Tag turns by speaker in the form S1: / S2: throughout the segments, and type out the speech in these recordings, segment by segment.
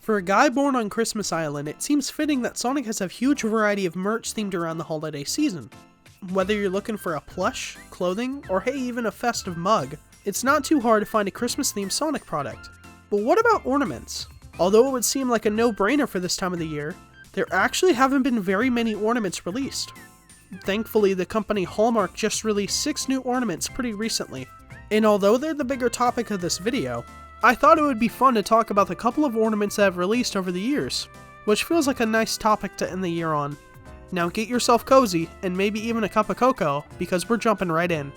S1: For a guy born on Christmas Island, it seems fitting that Sonic has a huge variety of merch themed around the holiday season. Whether you're looking for a plush, clothing, or hey, even a festive mug, it's not too hard to find a Christmas-themed Sonic product. But what about ornaments? Although it would seem like a no-brainer for this time of the year, there actually haven't been very many ornaments released. Thankfully, the company Hallmark just released 6 new ornaments pretty recently, and although they're the bigger topic of this video, I thought it would be fun to talk about the couple of ornaments that have released over the years, which feels like a nice topic to end the year on. Now get yourself cozy, and maybe even a cup of cocoa, because we're jumping right in.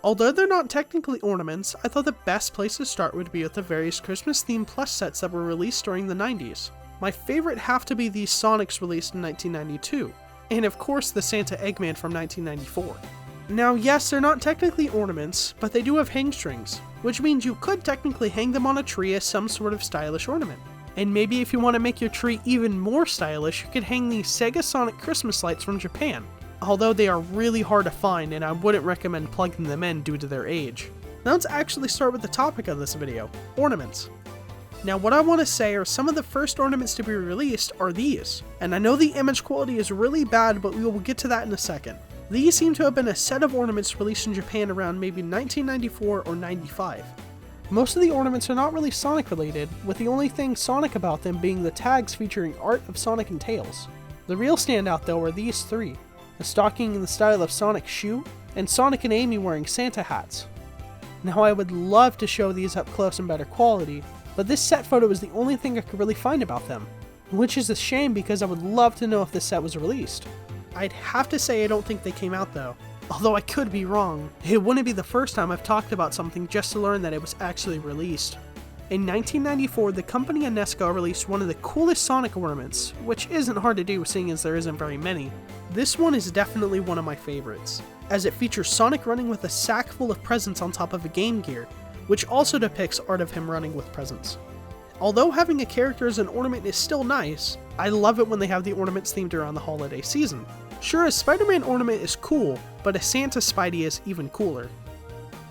S1: Although they're not technically ornaments, I thought the best place to start would be with the various Christmas-themed plush sets that were released during the 90s. My favorite have to be these Sonics released in 1992, and of course the Santa Eggman from 1994. Now yes, they're not technically ornaments, but they do have hang strings, which means you could technically hang them on a tree as some sort of stylish ornament. And maybe if you want to make your tree even more stylish, you could hang these Sega Sonic Christmas lights from Japan, although they are really hard to find and I wouldn't recommend plugging them in due to their age. Now let's actually start with the topic of this video, ornaments. Now what I want to say are some of the first ornaments to be released are these, and I know the image quality is really bad, but we will get to that in a second. These seem to have been a set of ornaments released in Japan around maybe 1994 or 95. Most of the ornaments are not really Sonic related, with the only thing Sonic about them being the tags featuring art of Sonic and Tails. The real standout though are these 3. A stocking in the style of Sonic's shoe, and Sonic and Amy wearing Santa hats. Now I would love to show these up close in better quality, but this set photo is the only thing I could really find about them, which is a shame because I would love to know if this set was released. I'd have to say I don't think they came out though, although I could be wrong. It wouldn't be the first time I've talked about something just to learn that it was actually released. In 1994, the company Nesco released one of the coolest Sonic ornaments, which isn't hard to do seeing as there isn't very many. This one is definitely one of my favorites, as it features Sonic running with a sack full of presents on top of a Game Gear, which also depicts art of him running with presents. Although having a character as an ornament is still nice, I love it when they have the ornaments themed around the holiday season. Sure, a Spider-Man ornament is cool, but a Santa Spidey is even cooler.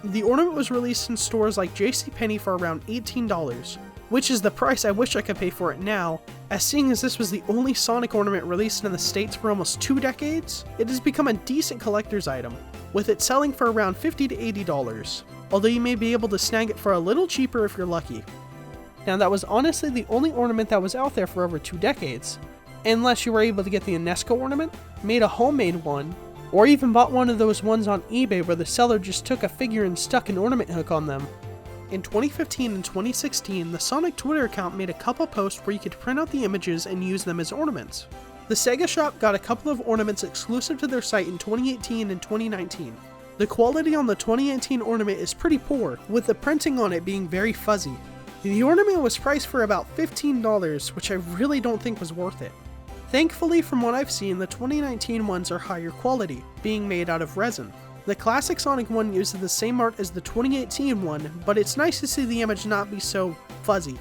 S1: The ornament was released in stores like JCPenney for around $18, which is the price I wish I could pay for it now, as seeing as this was the only Sonic ornament released in the States for almost 2 decades, it has become a decent collector's item, with it selling for around $50 to $80, although you may be able to snag it for a little cheaper if you're lucky. Now that was honestly the only ornament that was out there for over 2 decades, unless you were able to get the Nesco ornament, made a homemade one, or even bought one of those ones on eBay where the seller just took a figure and stuck an ornament hook on them. In 2015 and 2016, the Sonic Twitter account made a couple posts where you could print out the images and use them as ornaments. The Sega shop got a couple of ornaments exclusive to their site in 2018 and 2019. The quality on the 2018 ornament is pretty poor, with the printing on it being very fuzzy. The ornament was priced for about $15, which I really don't think was worth it. Thankfully, from what I've seen, the 2019 ones are higher quality, being made out of resin. The classic Sonic one uses the same art as the 2018 one, but it's nice to see the image not be so fuzzy.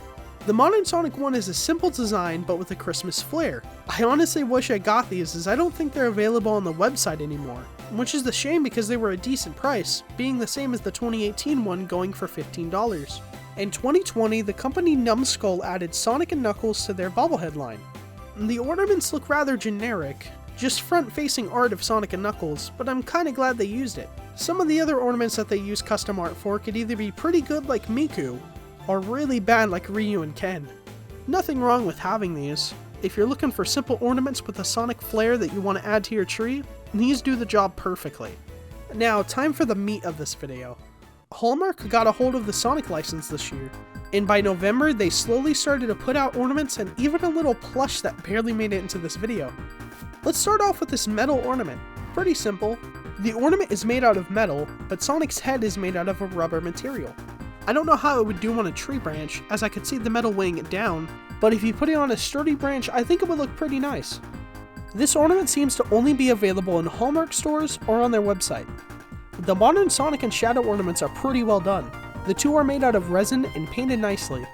S1: The modern Sonic one is a simple design, but with a Christmas flair. I honestly wish I got these, as I don't think they're available on the website anymore, which is a shame because they were a decent price, being the same as the 2018 one going for $15. In 2020, the company Numskull added Sonic and Knuckles to their bobblehead line. The ornaments look rather generic, just front-facing art of Sonic and Knuckles, but I'm kinda glad they used it. Some of the other ornaments that they use custom art for could either be pretty good like Miku, or really bad like Ryu and Ken. Nothing wrong with having these. If you're looking for simple ornaments with a Sonic flair that you want to add to your tree, these do the job perfectly. Now, time for the meat of this video. Hallmark got a hold of the Sonic license this year, and by November they slowly started to put out ornaments and even a little plush that barely made it into this video. Let's start off with this metal ornament. Pretty simple. The ornament is made out of metal, but Sonic's head is made out of a rubber material. I don't know how it would do on a tree branch, as I could see the metal weighing it down, but if you put it on a sturdy branch, I think it would look pretty nice. This ornament seems to only be available in Hallmark stores or on their website. The modern Sonic and Shadow ornaments are pretty well done. The two are made out of resin and painted nicely.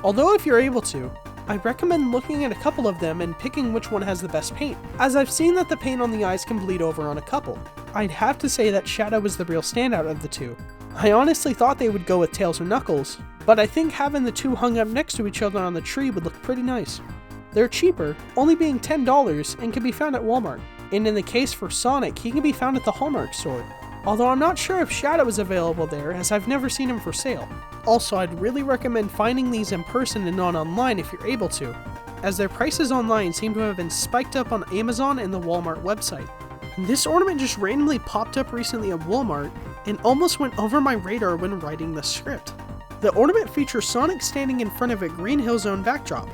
S1: Although if you're able to, I recommend looking at a couple of them and picking which one has the best paint, as I've seen that the paint on the eyes can bleed over on a couple. I'd have to say that Shadow is the real standout of the two, I honestly thought they would go with Tails or Knuckles, but I think having the two hung up next to each other on the tree would look pretty nice. They're cheaper, only being $10, and can be found at Walmart. And in the case for Sonic, he can be found at the Hallmark store. Although I'm not sure if Shadow is available there, as I've never seen him for sale. Also, I'd really recommend finding these in person and not online if you're able to, as their prices online seem to have been spiked up on Amazon and the Walmart website. This ornament just randomly popped up recently at Walmart and almost went over my radar when writing the script. The ornament features Sonic standing in front of a Green Hill Zone backdrop.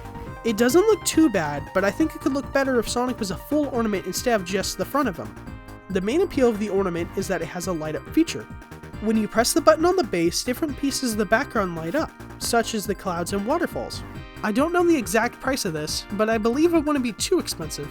S1: It doesn't look too bad, but I think it could look better if Sonic was a full ornament instead of just the front of him. The main appeal of the ornament is that it has a light up feature. When you press the button on the base, different pieces of the background light up, such as the clouds and waterfalls. I don't know the exact price of this, but I believe it wouldn't be too expensive.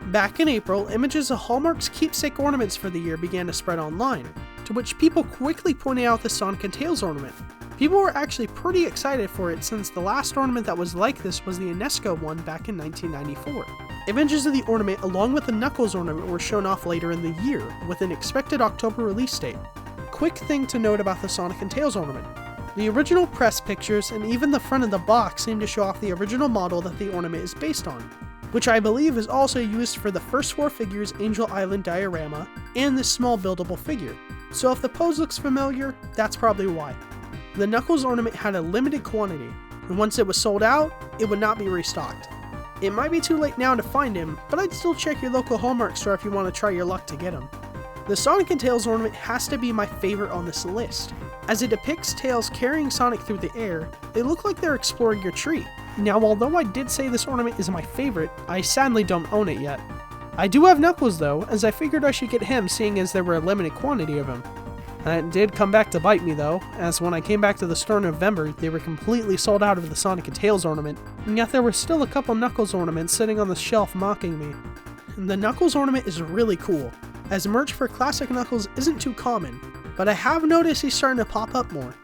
S1: Back in April, images of Hallmark's keepsake ornaments for the year began to spread online, to which people quickly pointed out the Sonic and Tails ornament. People were actually pretty excited for it since the last ornament that was like this was the UNESCO one back in 1994. Images of the ornament along with the Knuckles ornament were shown off later in the year, with an expected October release date. Quick thing to note about the Sonic and Tails ornament. The original press pictures and even the front of the box seem to show off the original model that the ornament is based on, which I believe is also used for the first 4 figures Angel Island diorama and this small buildable figure. So if the pose looks familiar, that's probably why. The Knuckles ornament had a limited quantity, and once it was sold out, it would not be restocked. It might be too late now to find him, but I'd still check your local Hallmark store if you want to try your luck to get him. The Sonic and Tails ornament has to be my favorite on this list. As it depicts Tails carrying Sonic through the air, they look like they're exploring your tree. Now, although I did say this ornament is my favorite, I sadly don't own it yet. I do have Knuckles though, as I figured I should get him seeing as there were a limited quantity of him. It did come back to bite me though, as when I came back to the store in November, they were completely sold out of the Sonic and Tails ornament, and yet there were still a couple Knuckles ornaments sitting on the shelf mocking me. And the Knuckles ornament is really cool, as merch for classic Knuckles isn't too common, but I have noticed he's starting to pop up more.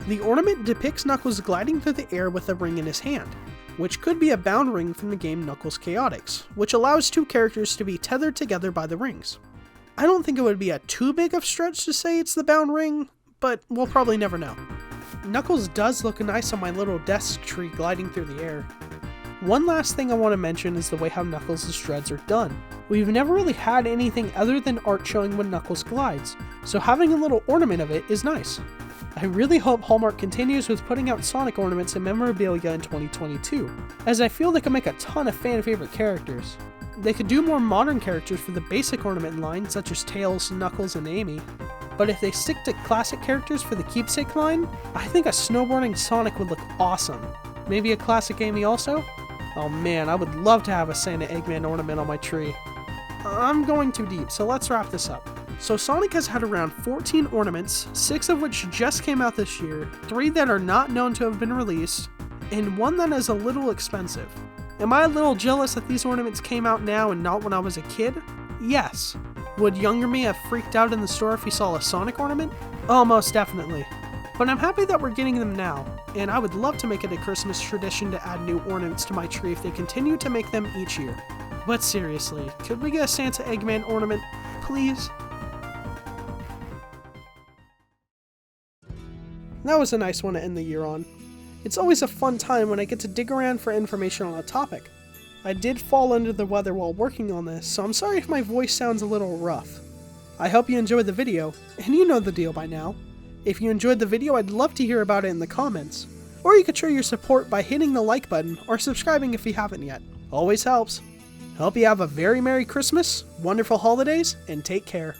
S1: The ornament depicts Knuckles gliding through the air with a ring in his hand, which could be a bound ring from the game Knuckles Chaotix, which allows two characters to be tethered together by the rings. I don't think it would be a too big of stretch to say it's the bound ring, but we'll probably never know. Knuckles does look nice on my little desk tree gliding through the air. One last thing I want to mention is the way how Knuckles' dreads are done. We've never really had anything other than art showing when Knuckles glides, so having a little ornament of it is nice. I really hope Hallmark continues with putting out Sonic ornaments and memorabilia in 2022, as I feel they can make a ton of fan favorite characters. They could do more modern characters for the basic ornament line, such as Tails, Knuckles, and Amy, but if they stick to classic characters for the keepsake line, I think a snowboarding Sonic would look awesome. Maybe a classic Amy also? Oh man, I would love to have a Santa Eggman ornament on my tree. I'm going too deep, so let's wrap this up. So Sonic has had around 14 ornaments, 6 of which just came out this year, 3 that are not known to have been released, and 1 that is a little expensive. Am I a little jealous that these ornaments came out now and not when I was a kid? Yes. Would younger me have freaked out in the store if he saw a Sonic ornament? Oh, most definitely. But I'm happy that we're getting them now, and I would love to make it a Christmas tradition to add new ornaments to my tree if they continue to make them each year. But seriously, could we get a Santa Eggman ornament, please? That was a nice one to end the year on. It's always a fun time when I get to dig around for information on a topic. I did fall under the weather while working on this, so I'm sorry if my voice sounds a little rough. I hope you enjoyed the video, and you know the deal by now. If you enjoyed the video, I'd love to hear about it in the comments. Or you could show your support by hitting the like button or subscribing if you haven't yet. Always helps. Hope you have a very Merry Christmas, wonderful holidays, and take care.